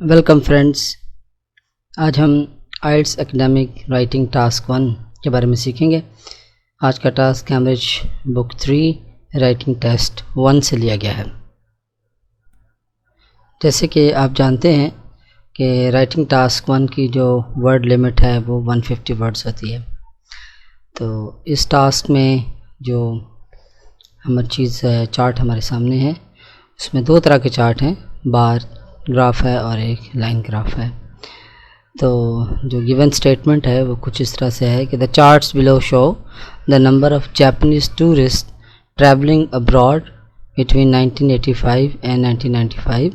Welcome friends. आज हम आइल्स academic writing task 1 के बारे में सीखेंगे। आज का task Cambridge book 3 writing test 1 से लिया गया है। जैसे कि आप जानते हैं कि राइटिंग टास्क 1 की जो वर्ड लिमिट है वो 150 वर्ड्स होती है। तो इस टास्क में जो हमारी चीज़ चार्ट हमारे सामने है, उसमें दो तरह के चार्ट हैं, बार ग्राफ है और एक लाइन ग्राफ है। तो जो गिवन स्टेटमेंट है वो कुछ इस तरह से है कि the charts below show the number of Japanese tourist travelling abroad between 1985 and 1995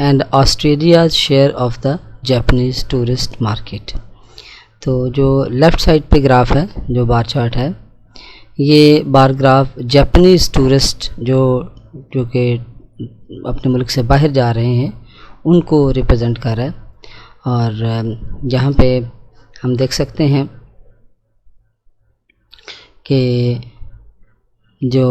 and Australia's share of the Japanese tourist market. तो जो लेफ़्ट साइड पे ग्राफ है, जो बार चार्ट है, ये बार ग्राफ जापानीज़ टूरिस्ट जो कि अपने मुल्क से बाहर जा रहे हैं उनको रिप्रेजेंट कर रहा है। और यहाँ पे हम देख सकते हैं कि जो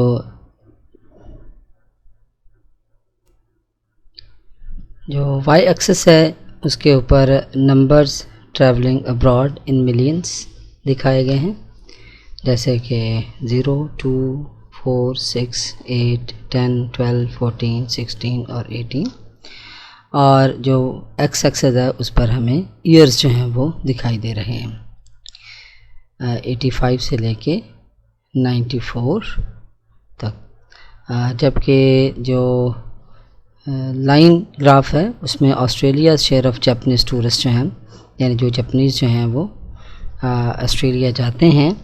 वाई एक्सिस है उसके ऊपर numbers travelling abroad in millions दिखाए गए हैं, जैसे कि 0, 2, 4, 6, 8, 10, 12, 14, 16 और 18। और जो एक्स एक्सिस है उस पर हमें ईयर्स जो हैं वो दिखाई दे रहे हैं, 85 से लेके 94 तक। जबकि जो लाइन ग्राफ है उसमें Australia share of Japanese tourist जो हैं, यानी जो जापानीज़ जो हैं वो ऑस्ट्रेलिया जाते हैं,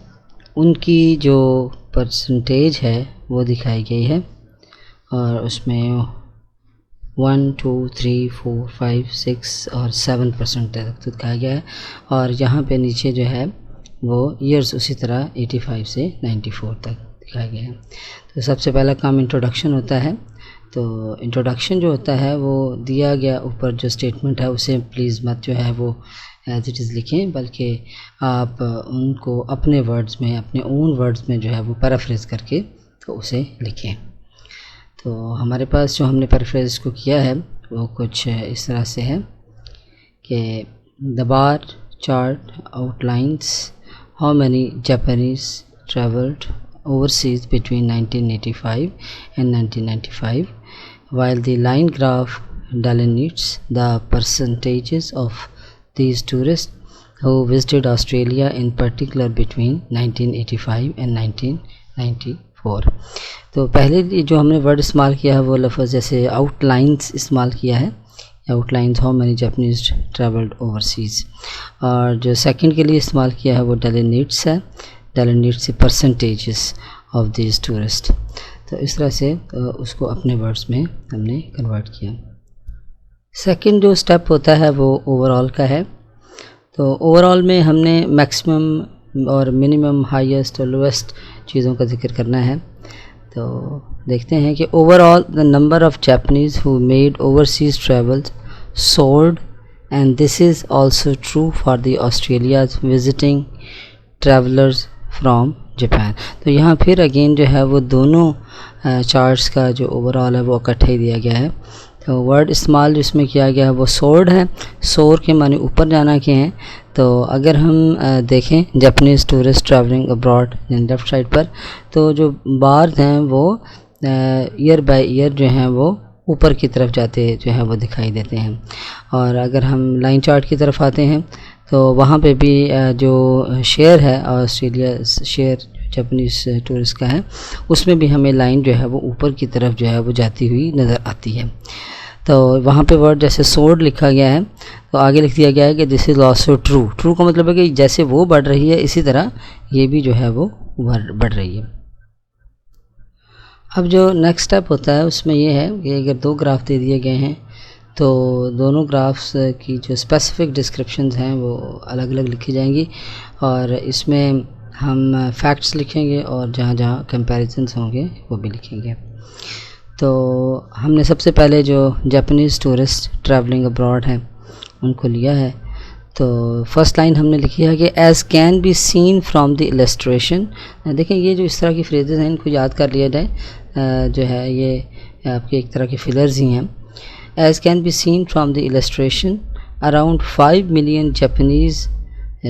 उनकी जो परसेंटेज है वो दिखाई गई है। और उसमें 1, 2, 3, 4, 5, 6 और 7% तक दिखाया गया है। और यहाँ पे नीचे जो है वो ईयर्स उसी तरह 85 से 94 तक दिखाया गया है। तो सबसे पहला काम इंट्रोडक्शन होता है। तो इंट्रोडक्शन जो होता है वो दिया गया ऊपर जो स्टेटमेंट है उसे प्लीज़ मत जो है वो एज इट इज़ लिखें, बल्कि आप उनको अपने वर्ड्स में, अपने ओन वर्ड्स में जो है वो पैराफ्रेज करके तो उसे लिखें। तो हमारे पास जो हमने पैराफ्रेज को किया है वो कुछ इस तरह से है कि the bar chart outlines how many Japanese travelled overseas between 1985 and 1995, while the line graph delineates the percentages of these tourists who visited Australia in particular between 1985 and 1994। तो पहले जो हमने वर्ड इस्तेमाल किया है वो लफ्ज़ जैसे आउटलाइंस इस्तेमाल किया है, outlines how many Japanese travelled overseas. और जो सेकंड के लिए इस्तेमाल किया है वो डेलिनेट्स है, डेलिनेट्स परसेंटेजेस ऑफ दिस टूरिस्ट। तो इस तरह से उसको अपने वर्ड्स में हमने कन्वर्ट किया। सेकंड जो स्टेप होता है वो ओवरऑल का है। तो ओवरऑल में हमने मैक्सिमम और मिनिमम, हाईएस्ट और लोएस्ट चीज़ों का जिक्र करना है। तो देखते हैं कि overall the number of Japanese who made overseas travels sold and this is also true for the Australia's visiting travellers from Japan. तो यहाँ फिर अगेन जो है वो दोनों चार्ट्स का जो ओवरऑल है वो इकट्ठे दिया गया है। तो वर्ड इस्तेमाल जिसमें किया गया है वो सोर्ड है। सोर के माने ऊपर जाना के हैं। तो अगर हम देखें Japanese tourist travelling abroad left side पर, तो जो बार्स हैं वो ईयर बाय ईयर जो हैं वो ऊपर की तरफ जाते जो है वो दिखाई देते हैं। और अगर हम लाइन चार्ट की तरफ आते हैं तो वहाँ पे भी जो शेयर है ऑस्ट्रेलिया शेयर जापानीज़ टूरिस्ट का है, उसमें भी हमें लाइन जो है वो ऊपर की तरफ जो है वो जाती हुई नज़र आती है। तो वहाँ पे वर्ड जैसे सोर्ड लिखा गया है तो आगे लिख दिया गया है कि this is also true. True का मतलब है कि जैसे वो बढ़ रही है इसी तरह ये भी जो है वो बढ़ रही है। अब जो नेक्स्ट स्टेप होता है उसमें ये है कि अगर दो ग्राफ दे दिए गए हैं तो दोनों ग्राफ्स की जो स्पेसिफिक डिस्क्रिप्शंस हैं वो अलग अलग लिखी जाएंगी। और इसमें हम फैक्ट्स लिखेंगे और जहाँ जहाँ कंपैरिजंस होंगे वो भी लिखेंगे। तो हमने सबसे पहले जो जापानीज़ टूरिस्ट ट्रैवलिंग अब्रॉड हैं उनको लिया है। तो फर्स्ट लाइन हमने लिखी है कि as can be seen from the illustration. देखें ये जो इस तरह की फ्रेजेस हैं इनको याद कर लिया जाए, जो है ये आपके एक तरह के फिलर्स ही हैं। As can be seen from the illustration, around 5 million Japanese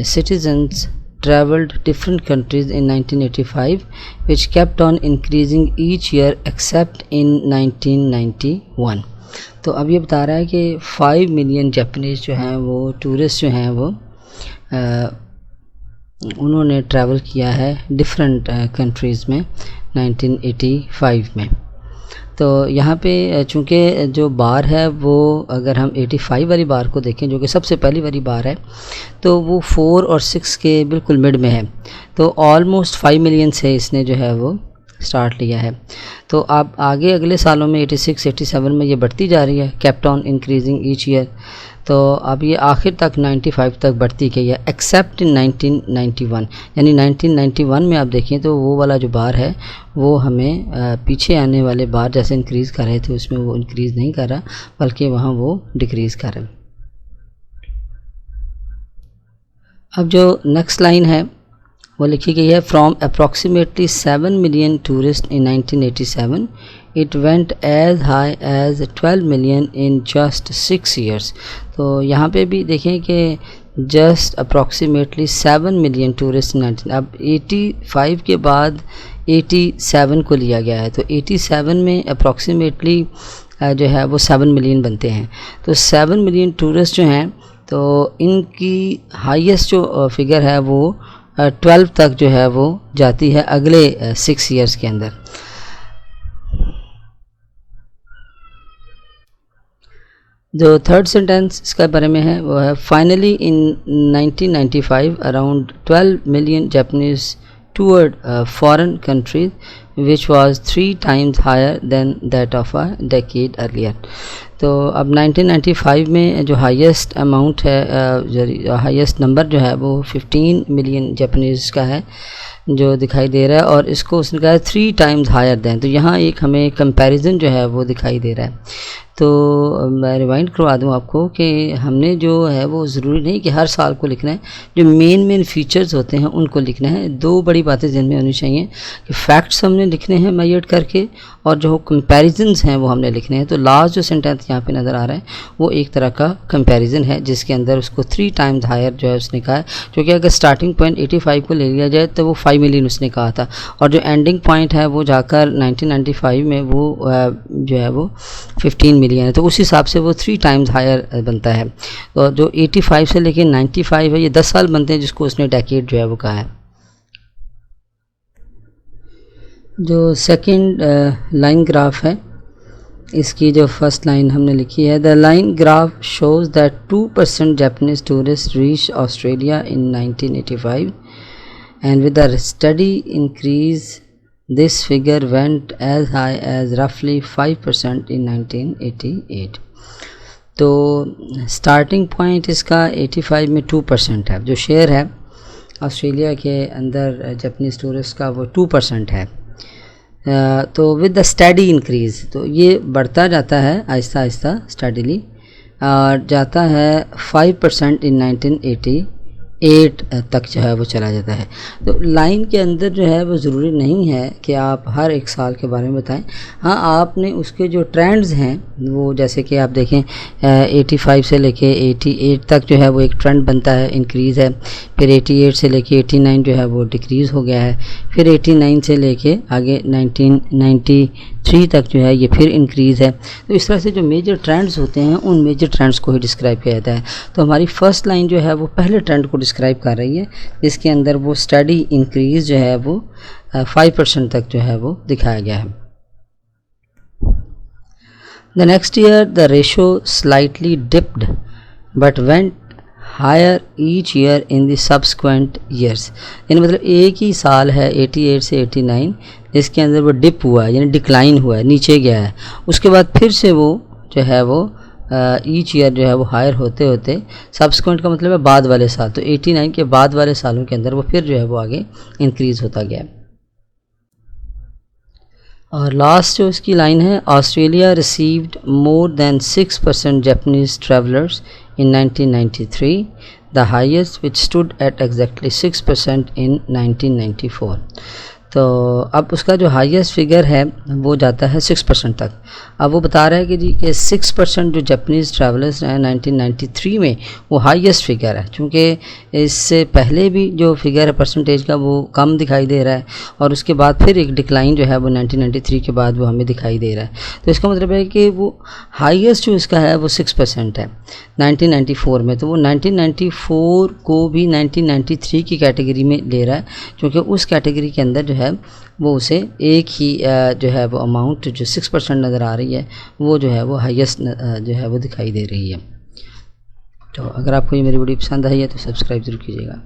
citizens traveled different countries in 1985, which kept on increasing each year except in 1991. तो अब ये बता रहा है कि 5 मिलियन जापानीज़ जो हैं वो टूरिस्ट जो हैं वो उन्होंने ट्रैवल किया है डिफरेंट कंट्रीज़ में 1985 में। तो यहाँ पे चूँकि जो बार है वो अगर हम 85 वाली बार को देखें जो कि सबसे पहली वाली बार है तो वो 4 और 6 के बिल्कुल मिड में है। तो ऑलमोस्ट 5 मिलियन से इसने जो है वो स्टार्ट लिया है। तो आप आगे अगले सालों में 86 87 में ये बढ़ती जा रही है, kept on increasing each year. तो अब ये आखिर तक 95 तक बढ़ती गई है एक्सेप्ट इन 1991। यानी 1991 में आप देखें तो वो वाला जो बार है वो हमें पीछे आने वाले बार जैसे इंक्रीज़ कर रहे थे उसमें वो इंक्रीज़ नहीं कर रहा बल्कि वहाँ वो डिक्रीज़ कर रहा है। अब जो नेक्स्ट लाइन है वो लिखी गई है, from approximately 7 million tourist in 1987 it went as high as 12 million in just 6 years. तो यहाँ पे भी देखें कि just approximately 7 million tourist in 19, अब 85 के बाद 87 को लिया गया है। तो 87 में अप्रॉक्सीमेटली जो है वो 7 मिलियन बनते हैं। तो 7 मिलियन टूरिस्ट जो हैं तो इनकी हाईएस्ट जो फिगर है वो 12 तक जो है वो जाती है अगले 6 ईयर्स के अंदर। जो थर्ड सेंटेंस इसके बारे में है वो है, finally in 1995 around 12 million Japanese toured foreign countries which was 3 times higher than that of a decade earlier. तो अब 1995 में जो हाईएस्ट अमाउंट है, जो हाईएस्ट नंबर जो है वो 15 मिलियन जापानीज़ का है जो दिखाई दे रहा है और इसको उसने कहा है 3 times हायर देन। तो यहाँ एक हमें कंपैरिजन जो है वो दिखाई दे रहा है। तो मैं रिवाइंड करवा दूँ आपको कि हमने जो है वो ज़रूरी नहीं कि हर साल को लिखना है, जो मेन फीचर्स होते हैं उनको लिखना है। दो बड़ी बातें ज़हन में होनी चाहिए कि फैक्ट्स हमने लिखने हैं मैयर्ड करके और जो कंपैरिजन्स हैं वो हमने लिखने हैं। तो लास्ट जो सेंटेंस यहाँ पे नज़र आ रहा है वो एक तरह का कंपैरिजन है जिसके अंदर उसको 3 times हायर जो है उसने कहा है, क्योंकि अगर स्टार्टिंग पॉइंट 85 को ले लिया जाए तो वो 5 मिलियन उसने कहा था और जो एंडिंग पॉइंट है वो जाकर 1995 में वो जो है वो 15 मिलियन है। तो उस हिसाब से वो 3 times हायर बनता है। तो जो 85 से लेकर 95 है ये 10 साल बनते हैं जिसको उसने डेकेड जो है वो कहा है। जो सेकंड लाइन ग्राफ है इसकी जो फर्स्ट लाइन हमने लिखी है, the line graph shows that 2% Japanese tourist reach Australia in 1985 and with a steady increase this figure went as high as रफली 5% इन 1988। तो स्टार्टिंग पॉइंट इसका 85 में 2% है। जो शेयर है ऑस्ट्रेलिया के अंदर जापानीज टूरिस्ट का वो 2% है। तो विद द स्टडी इंक्रीज़ तो ये बढ़ता जाता है आहिस्ता आहिस्ता स्टडीली और जाता है 5% इन 1988 तक जो है वो चला जाता है। तो लाइन के अंदर जो है वो ज़रूरी नहीं है कि आप हर एक साल के बारे में बताएं। हाँ, आपने उसके जो ट्रेंड्स हैं वो जैसे कि आप देखें 85 से लेके 88 तक जो है वो एक ट्रेंड बनता है, इंक्रीज़ है। फिर 88 से लेके 89 जो है वो डिक्रीज़ हो गया है। फिर 89 से लेके आगे 1993 तक जो है ये फिर इंक्रीज़ है। तो इस तरह से जो मेजर ट्रेंड्स होते हैं उन मेजर ट्रेंड्स को ही डिस्क्राइब किया जाता है। तो हमारी फर्स्ट लाइन जो है वो पहले ट्रेंड को डिस्क्राइब कर रही है जिसके अंदर वो स्टडी इंक्रीज़ जो है वो 5% तक जो है वो दिखाया गया है। The next year the ratio slightly dipped but went higher each year in the subsequent years. यानी मतलब एक ही साल है 88 से 89 जिसके अंदर वो डिप हुआ है, यानी डिक्लाइन हुआ है, नीचे गया है। उसके बाद फिर से वो जो है वो ईच ईयर जो है वो हायर होते होते, सब्सक्वेंट का मतलब है बाद वाले साल, तो 89 के बाद वाले सालों के अंदर वो फिर जो है वो आगे इंक्रीज़ होता गया। और लास्ट जो इसकी लाइन है, Australia received more than 6% Japanese travellers in 1993, the highest which stood at exactly 6% in 1994. तो अब उसका जो हाईएस्ट फिगर है वो जाता है 6% तक। अब वो बता रहा है कि जी कि 6% जो जापानीज़ ट्रैवलर्स हैं 1993 में वो हाईएस्ट फिगर है, क्योंकि इससे पहले भी जो फिगर है परसेंटेज का वो कम दिखाई दे रहा है और उसके बाद फिर एक डिक्लाइन जो है वो 1993 के बाद वो हमें दिखाई दे रहा है। तो इसका मतलब है कि वो हाईएस्ट जो इसका है वो 6% है 1994 में। तो वो 1994 को भी 1993 की कैटेगरी में ले रहा है, क्योंकि उस कैटेगरी के अंदर जो है वो उसे एक ही जो है वो अमाउंट जो 6% नज़र आ रही है वो जो है वो हाईएस्ट जो है वो दिखाई दे रही है। तो अगर आपको ये मेरी वीडियो पसंद आई है तो सब्सक्राइब ज़रूर कीजिएगा।